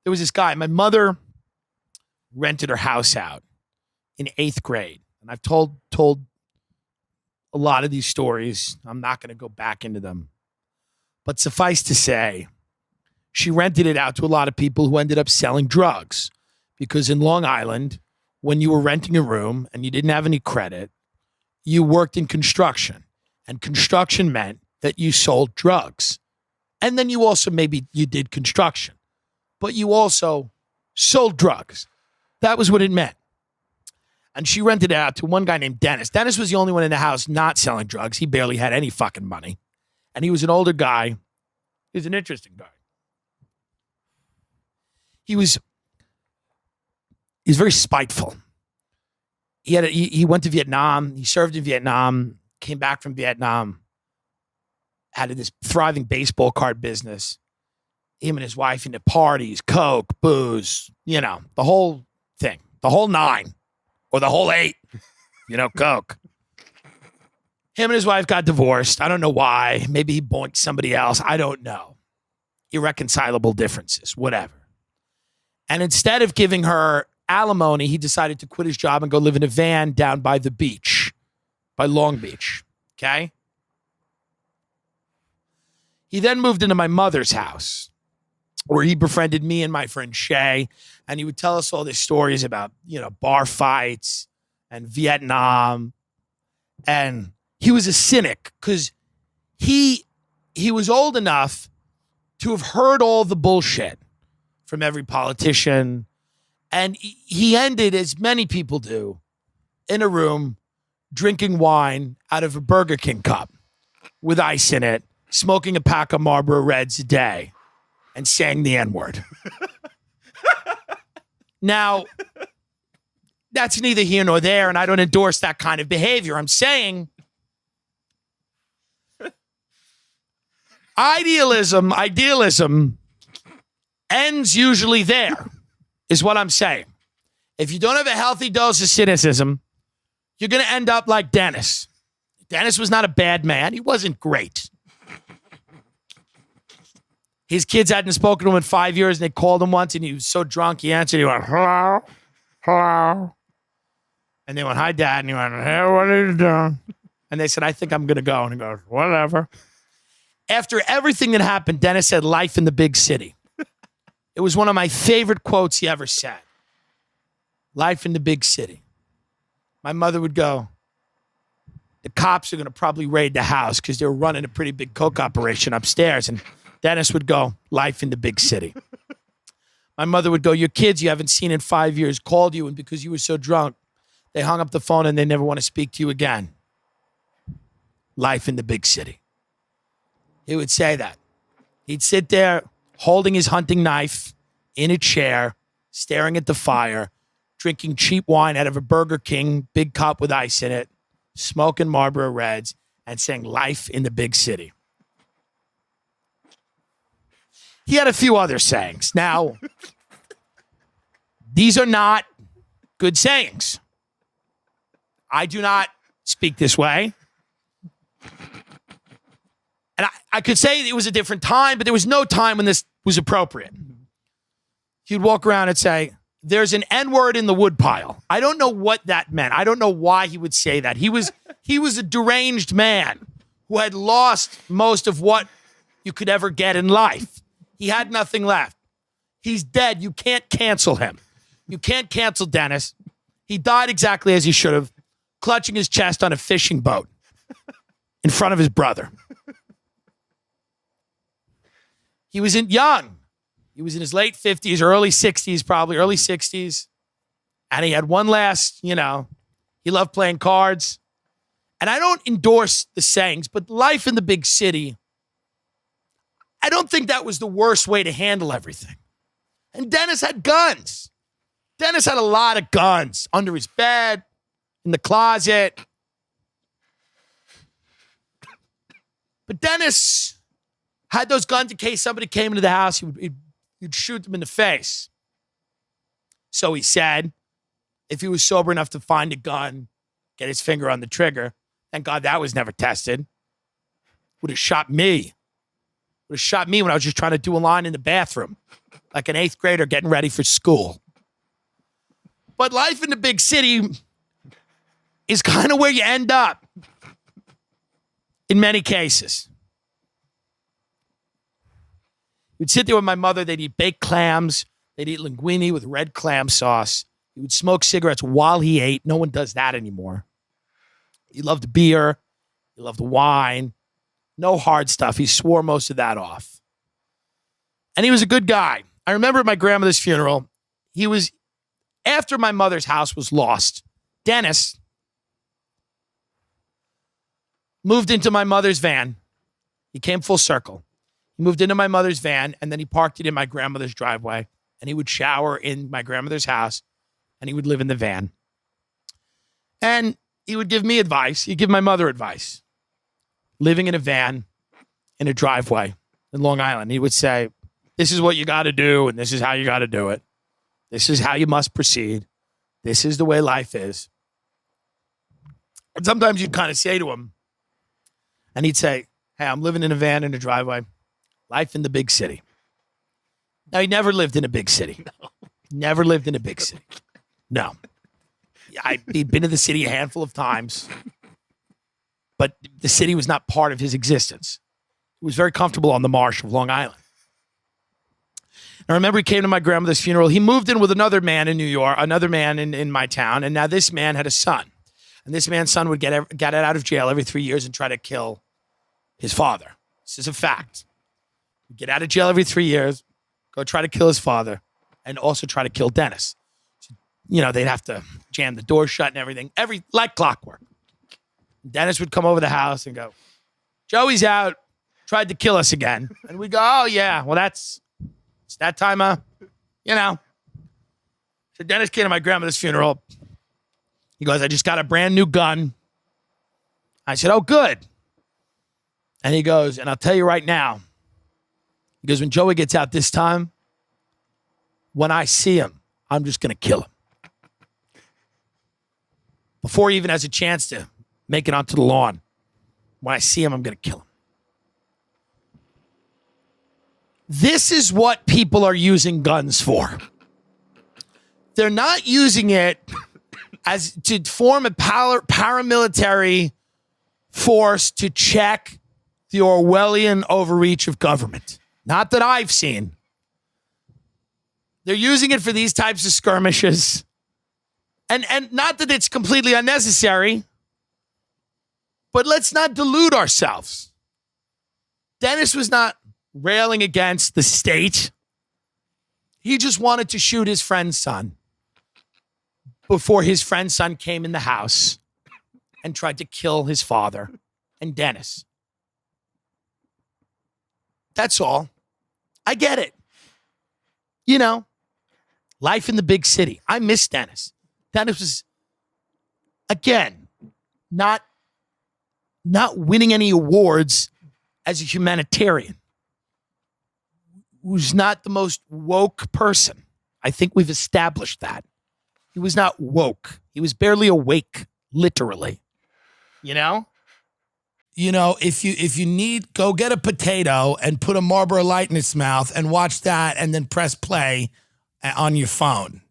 there was this guy. My mother rented her house out in 8th grade. And I've told a lot of these stories. I'm not going to go back into them. But suffice to say, she rented it out to a lot of people who ended up selling drugs. Because in Long Island, when you were renting a room and you didn't have any credit, you worked in construction. And construction meant that you sold drugs. And then you also maybe you did construction. But you also sold drugs. That was what it meant. And she rented it out to one guy named Dennis. Dennis was the only one in the house not selling drugs. He barely had any fucking money. And he was an older guy. He was an interesting guy. He was very spiteful. He went to Vietnam. He served in Vietnam, came back from Vietnam, had this thriving baseball card business. Him and his wife into parties, coke, booze, the whole thing, the whole 9 or the whole 8, coke. Him and his wife got divorced. I don't know why. Maybe he boinked somebody else. I don't know. Irreconcilable differences, whatever. And instead of giving her alimony, he decided to quit his job and go live in a van down by the beach, by Long Beach. Okay? He then moved into my mother's house, where he befriended me and my friend Shay, and he would tell us all these stories about, bar fights and Vietnam. And he was a cynic because he was old enough to have heard all the bullshit from every politician. And he ended, as many people do, in a room drinking wine out of a Burger King cup with ice in it, smoking a pack of Marlboro Reds a day, and saying the N-word. Now, that's neither here nor there, and I don't endorse that kind of behavior. I'm saying idealism ends usually there, is what I'm saying. If you don't have a healthy dose of cynicism, you're going to end up like Dennis. Dennis was not a bad man. He wasn't great. His kids hadn't spoken to him in 5 years, and they called him once, and he was so drunk, he answered, he went, hello, hello. And they went, hi, Dad. And he went, hey, what are you doing? And they said, I think I'm going to go. And he goes, whatever. After everything that happened, Dennis said, life in the big city. It was one of my favorite quotes he ever said. Life in the big city. My mother would go, the cops are going to probably raid the house because they were running a pretty big coke operation upstairs. And Dennis would go, life in the big city. My mother would go, your kids you haven't seen in 5 years called you, and because you were so drunk, they hung up the phone and they never want to speak to you again. Life in the big city. He would say that. He'd sit there holding his hunting knife in a chair, staring at the fire, drinking cheap wine out of a Burger King, big cup with ice in it, smoking Marlboro Reds, and saying life in the big city. He had a few other sayings. Now, these are not good sayings. I do not speak this way. And I could say it was a different time, but there was no time when this was appropriate. He'd walk around and say, there's an N-word in the woodpile. I don't know what that meant. I don't know why he would say that. He was a deranged man who had lost most of what you could ever get in life. He had nothing left. He's dead. You can't cancel him. You can't cancel Dennis. He died exactly as he should have, clutching his chest on a fishing boat in front of his brother. He was young. He was in his late 50s, early 60s, probably early 60s. And he had one last, he loved playing cards. And I don't endorse the sayings, but life in the big city, I don't think that was the worst way to handle everything. And Dennis had guns. Dennis had a lot of guns under his bed, in the closet. But Dennis had those guns in case somebody came into the house. He'd shoot them in the face. So he said, if he was sober enough to find a gun, get his finger on the trigger, thank God that was never tested, would have shot me. Would have shot me when I was just trying to do a line in the bathroom. like an 8th grader getting ready for school. But life in the big city is kind of where you end up in many cases. We'd sit there with my mother. They'd eat baked clams. They'd eat linguine with red clam sauce. He would smoke cigarettes while he ate. No one does that anymore. He loved beer. He loved wine. No hard stuff. He swore most of that off. And he was a good guy. I remember at my grandmother's funeral, after my mother's house was lost, Dennis moved into my mother's van. He came full circle. He moved into my mother's van, and then he parked it in my grandmother's driveway, and he would shower in my grandmother's house, and he would live in the van. And he would give me advice. He'd give my mother advice. Living in a van in a driveway in Long Island. He would say, this is what you got to do, and this is how you got to do it. This is how you must proceed. This is the way life is. And sometimes you'd kind of say to him, and he'd say, hey, I'm living in a van in a driveway. Life in the big city. Now, he never lived in a big city. No. Never lived in a big city. No. He'd been to the city a handful of times, but the city was not part of his existence. He was very comfortable on the marsh of Long Island. I remember he came to my grandmother's funeral. He moved in with another man in New York, another man in my town, and now this man had a son. And this man's son would get out of jail every 3 years and try to kill his father. This is a fact. He'd get out of jail every 3 years, go try to kill his father, and also try to kill Dennis. So, they'd have to jam the door shut and everything, like clockwork. Dennis would come over the house and go, Joey's out, tried to kill us again. And we'd go, oh, yeah, well, it's that time, So Dennis came to my grandmother's funeral. He goes, I just got a brand new gun. I said, oh, good. And he goes, and I'll tell you right now, he goes, when Joey gets out this time, when I see him, I'm just going to kill him. Before he even has a chance to make it onto the lawn, when I see him, I'm going to kill him. This is what people are using guns for. They're not using it as to form a paramilitary force to check the Orwellian overreach of government. Not that I've seen. They're using it for these types of skirmishes. And not that it's completely unnecessary, but let's not delude ourselves. Dennis was not railing against the state. He just wanted to shoot his friend's son before his friend's son came in the house and tried to kill his father and Dennis. That's all. I get it. Life in the big city. I miss Dennis. Dennis was, again, not winning any awards as a humanitarian. Who's not the most woke person. I think we've established that. He was not woke. He was barely awake, literally. If you need, go get a potato and put a Marlboro Light in its mouth and watch that and then press play on your phone.